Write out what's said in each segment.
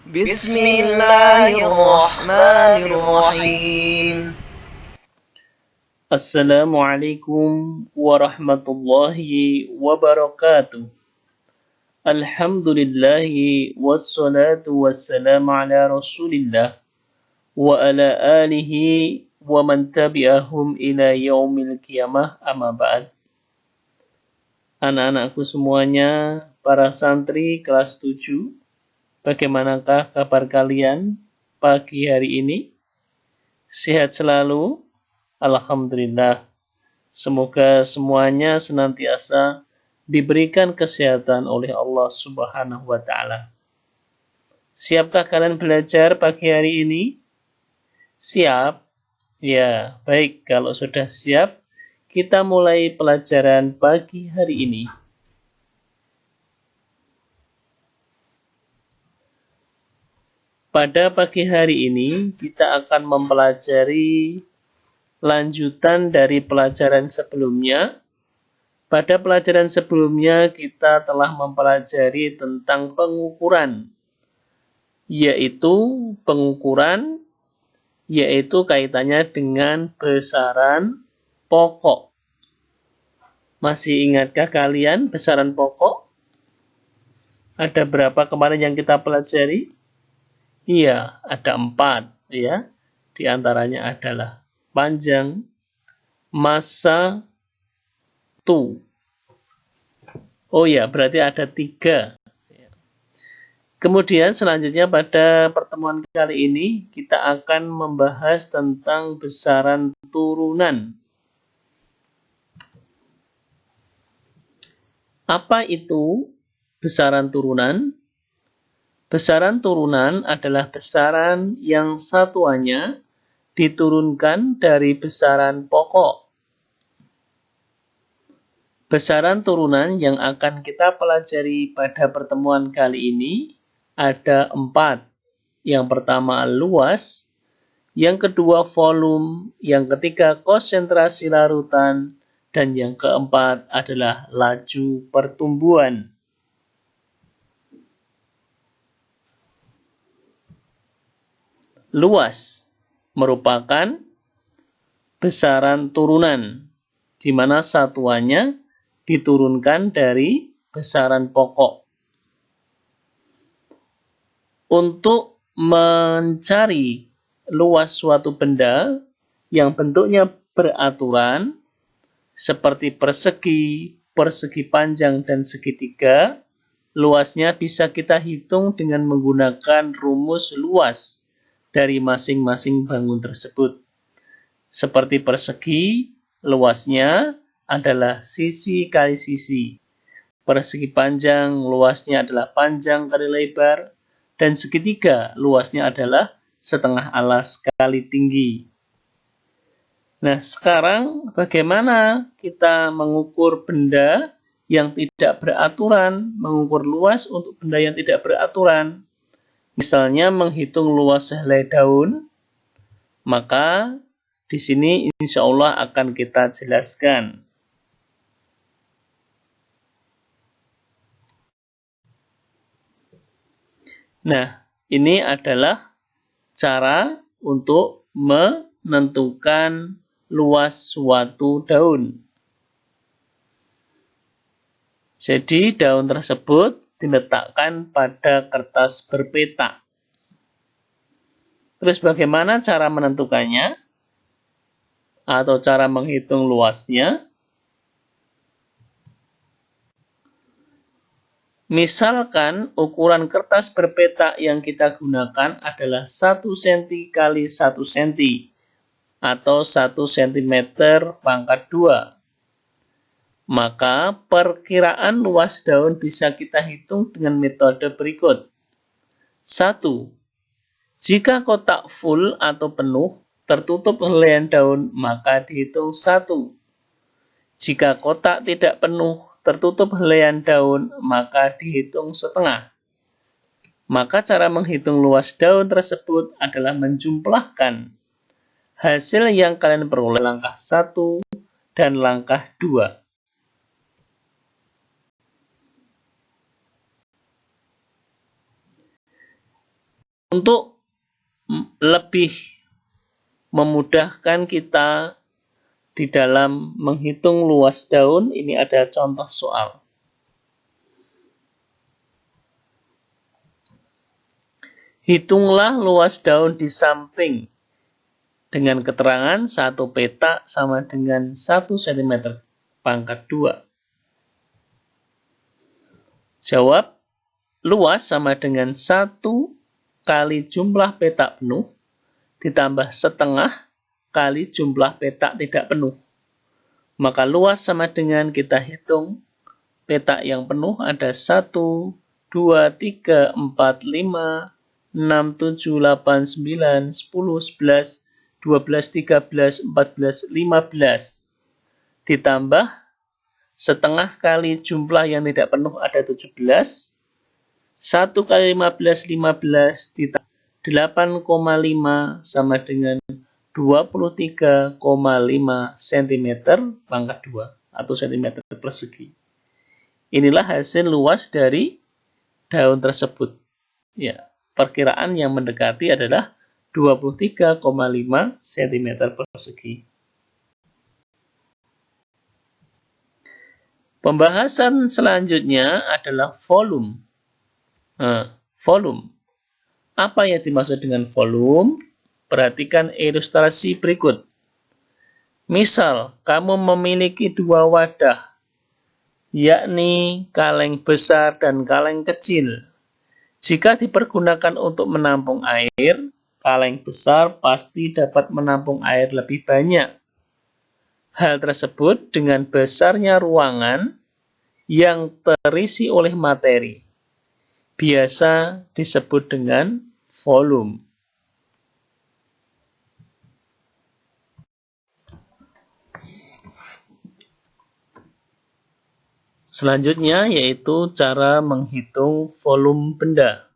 بسم الله الرحمن الرحيم. Assalamualaikum warahmatullahi wabarakatuh. Alhamdulillahi wassalatu wassalamu ala rasulillah wa ala alihi wa man tabi'ahum ila yaumil qiyamah amma ba'd. Anak-anakku semuanya, para santri kelas 7, bagaimanakah kabar kalian pagi hari ini? Sehat selalu? Alhamdulillah. Semoga semuanya senantiasa diberikan kesehatan oleh Allah Subhanahu wa Ta'ala. Siapkah kalian belajar pagi hari ini? Siap? Ya, baik. Kalau sudah siap, kita mulai pelajaran pagi hari ini. Pada pagi hari ini, kita akan mempelajari lanjutan dari pelajaran sebelumnya. Pada pelajaran sebelumnya kita telah mempelajari tentang pengukuran, yaitu kaitannya dengan besaran pokok. Masih ingatkah kalian besaran pokok? Ada berapa kemarin yang kita pelajari? Iya, ada 4 ya. Di antaranya adalah panjang, massa, tu. Oh ya, berarti ada 3. Kemudian selanjutnya pada pertemuan kali ini kita akan membahas tentang besaran turunan. Apa itu besaran turunan? Besaran turunan adalah besaran yang satuannya diturunkan dari besaran pokok. Besaran turunan yang akan kita pelajari pada pertemuan kali ini ada 4. Yang pertama luas, yang kedua volume, yang ketiga konsentrasi larutan, dan yang keempat adalah laju pertumbuhan. Luas merupakan besaran turunan, di mana satuannya diturunkan dari besaran pokok. Untuk mencari luas suatu benda yang bentuknya beraturan, seperti persegi, persegi panjang, dan segitiga, luasnya bisa kita hitung dengan menggunakan rumus luas dari masing-masing bangun tersebut. Seperti persegi, luasnya adalah sisi kali sisi. Persegi panjang, luasnya adalah panjang kali lebar. Dan segitiga, luasnya adalah setengah alas kali tinggi. Nah, sekarang bagaimana kita mengukur benda yang tidak beraturan, mengukur luas untuk benda yang tidak beraturan? Misalnya menghitung luas sehelai daun, maka di sini insya Allah akan kita jelaskan. Nah, ini adalah cara untuk menentukan luas suatu daun. Jadi daun tersebut diletakkan pada kertas berpeta. Terus bagaimana cara menentukannya? Atau cara menghitung luasnya? Misalkan ukuran kertas berpeta yang kita gunakan adalah 1 cm kali 1 cm atau 1 cm pangkat 2. Maka perkiraan luas daun bisa kita hitung dengan metode berikut. 1. Jika kotak full atau penuh tertutup helaian daun, maka dihitung 1. Jika kotak tidak penuh tertutup helaian daun, maka dihitung setengah. Maka cara menghitung luas daun tersebut adalah menjumlahkan hasil yang kalian peroleh langkah 1 dan langkah 2. Untuk lebih memudahkan kita di dalam menghitung luas daun, ini ada contoh soal. Hitunglah luas daun di samping dengan keterangan 1 petak sama dengan 1 cm pangkat 2. Jawab, luas sama dengan 1 kali jumlah petak penuh ditambah setengah kali jumlah petak tidak penuh. Maka luas sama dengan kita hitung petak yang penuh ada 1, 2, 3, 4, 5, 6, 7, 8, 9, 10, 11, 12, 13, 14, 15. Ditambah setengah kali jumlah yang tidak penuh ada 17. 1 kali 15, 15 ditambah 8,5 sama dengan 23,5 cm pangkat 2 atau cm persegi. Inilah hasil luas dari daun tersebut. Ya, perkiraan yang mendekati adalah 23,5 cm persegi. Pembahasan selanjutnya adalah volume. Volume. Apa yang dimaksud dengan volume? Perhatikan ilustrasi berikut. Misal, kamu memiliki 2 wadah, yakni kaleng besar dan kaleng kecil. Jika dipergunakan untuk menampung air, kaleng besar pasti dapat menampung air lebih banyak. Hal tersebut dengan besarnya ruangan yang terisi oleh materi. Biasa disebut dengan volume. Selanjutnya yaitu cara menghitung volume benda.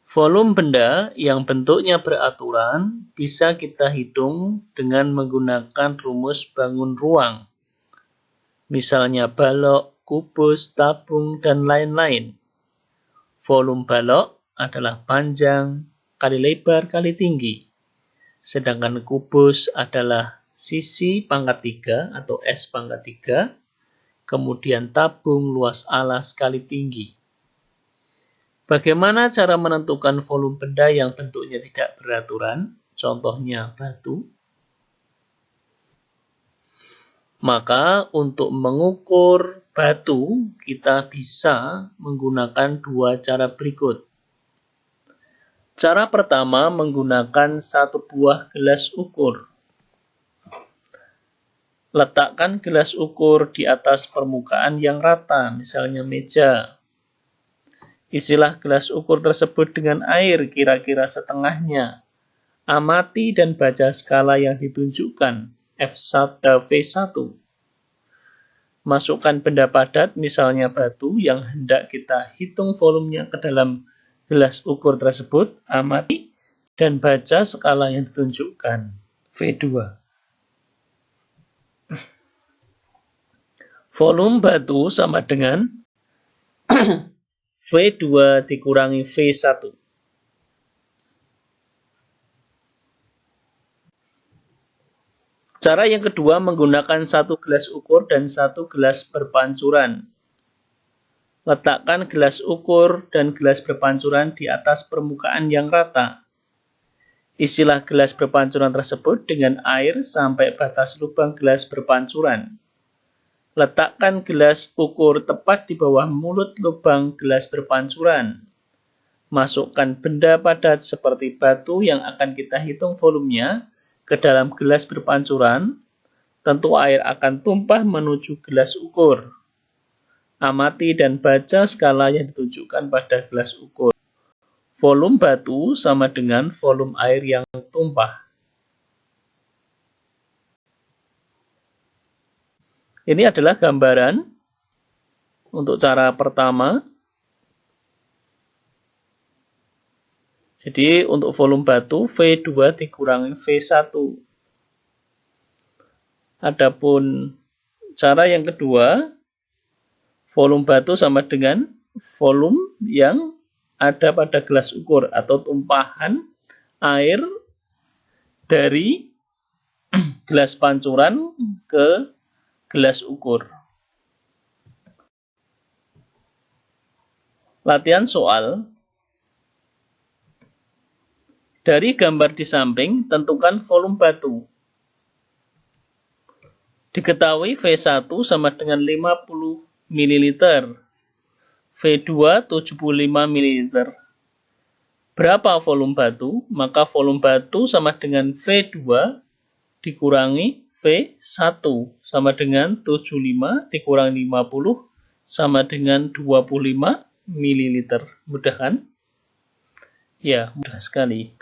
Volume benda yang bentuknya beraturan bisa kita hitung dengan menggunakan rumus bangun ruang. Misalnya balok, kubus, tabung, dan lain-lain. Volume balok adalah panjang kali lebar kali tinggi. Sedangkan kubus adalah sisi pangkat 3 atau S pangkat 3. Kemudian tabung luas alas kali tinggi. Bagaimana cara menentukan volume benda yang bentuknya tidak beraturan? Contohnya batu. Maka untuk mengukur batu, kita bisa menggunakan 2 cara berikut. Cara pertama menggunakan 1 buah gelas ukur. Letakkan gelas ukur di atas permukaan yang rata, misalnya meja. Isilah gelas ukur tersebut dengan air kira-kira setengahnya. Amati dan baca skala yang ditunjukkan, V1. Masukkan benda padat, misalnya batu, yang hendak kita hitung volumenya ke dalam gelas ukur tersebut. Amati dan baca skala yang ditunjukkan, V2. Volume batu sama dengan V2 dikurangi V1. Cara yang kedua menggunakan 1 gelas ukur dan 1 gelas berpancuran. Letakkan gelas ukur dan gelas berpancuran di atas permukaan yang rata. Isilah gelas berpancuran tersebut dengan air sampai batas lubang gelas berpancuran. Letakkan gelas ukur tepat di bawah mulut lubang gelas berpancuran. Masukkan benda padat seperti batu yang akan kita hitung volumenya ke dalam gelas berpancuran. Tentu air akan tumpah menuju gelas ukur. Amati dan baca skala yang ditunjukkan pada gelas ukur. Volume batu sama dengan volume air yang tumpah. Ini adalah gambaran untuk cara pertama. Jadi untuk volume batu V2 dikurangi V1. Adapun cara yang kedua, volume batu sama dengan volume yang ada pada gelas ukur atau tumpahan air dari gelas pancuran ke gelas ukur. Latihan soal. Dari gambar di samping, tentukan volume batu. Diketahui V1 sama dengan 50 ml, V2 75 ml. Berapa volume batu? Maka volume batu sama dengan V2 dikurangi V1 sama dengan 75 dikurangi 50 sama dengan 25 ml. Mudah kan? Ya, mudah sekali.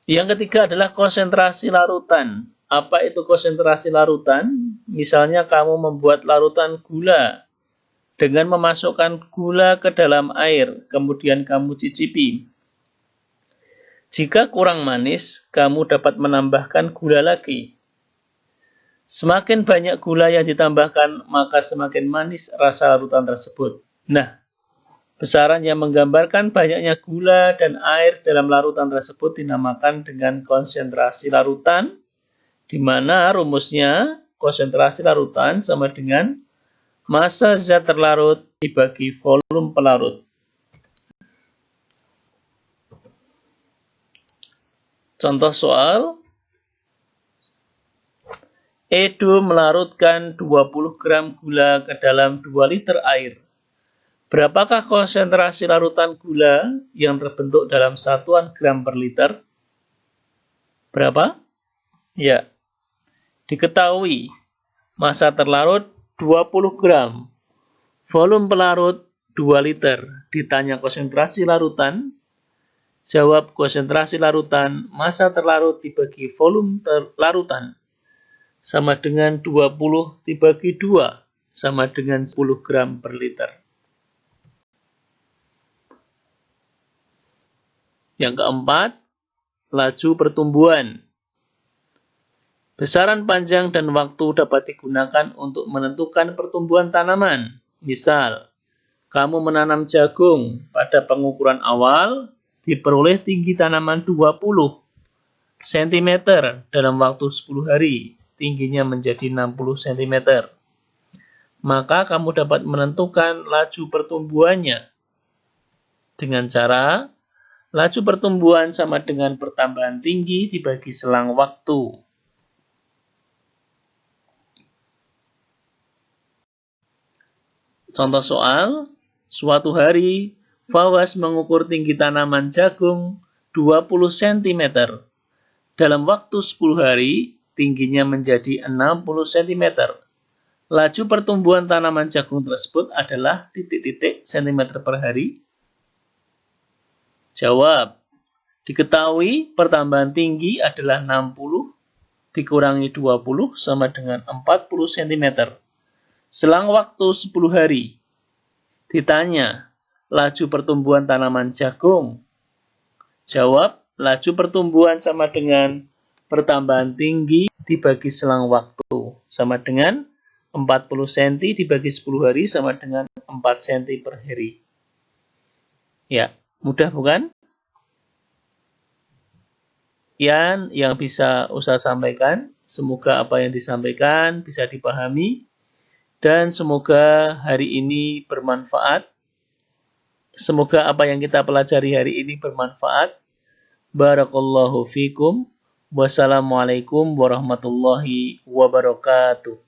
Yang ketiga adalah konsentrasi larutan. Apa itu konsentrasi larutan? Misalnya kamu membuat larutan gula dengan memasukkan gula ke dalam air, kemudian kamu cicipi. Jika kurang manis, kamu dapat menambahkan gula lagi. Semakin banyak gula yang ditambahkan, maka semakin manis rasa larutan tersebut. Nah, besaran yang menggambarkan banyaknya gula dan air dalam larutan tersebut dinamakan dengan konsentrasi larutan, di mana rumusnya konsentrasi larutan sama dengan massa zat terlarut dibagi volume pelarut. Contoh soal, Edo melarutkan 20 gram gula ke dalam 2 liter air. Berapakah konsentrasi larutan gula yang terbentuk dalam satuan gram per liter? Berapa? Ya, diketahui massa terlarut 20 gram, volume pelarut 2 liter. Ditanya konsentrasi larutan, jawab konsentrasi larutan massa terlarut dibagi volume larutan sama dengan 20 dibagi 2 sama dengan 10 gram per liter. Yang keempat, laju pertumbuhan. Besaran panjang dan waktu dapat digunakan untuk menentukan pertumbuhan tanaman. Misal, kamu menanam jagung, pada pengukuran awal diperoleh tinggi tanaman 20 cm dalam waktu 10 hari, tingginya menjadi 60 cm. Maka kamu dapat menentukan laju pertumbuhannya dengan cara laju pertumbuhan sama dengan pertambahan tinggi dibagi selang waktu. Contoh soal, suatu hari Fawaz mengukur tinggi tanaman jagung 20 cm. Dalam waktu 10 hari, tingginya menjadi 60 cm. Laju pertumbuhan tanaman jagung tersebut adalah titik-titik cm per hari. Jawab, diketahui pertambahan tinggi adalah 60 dikurangi 20 sama dengan 40 cm. Selang waktu 10 hari. Ditanya, laju pertumbuhan tanaman jagung. Jawab, laju pertumbuhan sama dengan pertambahan tinggi dibagi selang waktu. Sama dengan 40 cm dibagi 10 hari sama dengan 4 cm per hari. Ya. Mudah bukan? Yang bisa Ustaz sampaikan, semoga apa yang disampaikan bisa dipahami dan semoga hari ini bermanfaat. Semoga apa yang kita pelajari hari ini bermanfaat. Barakallahu fikum. Wassalamualaikum warahmatullahi wabarakatuh.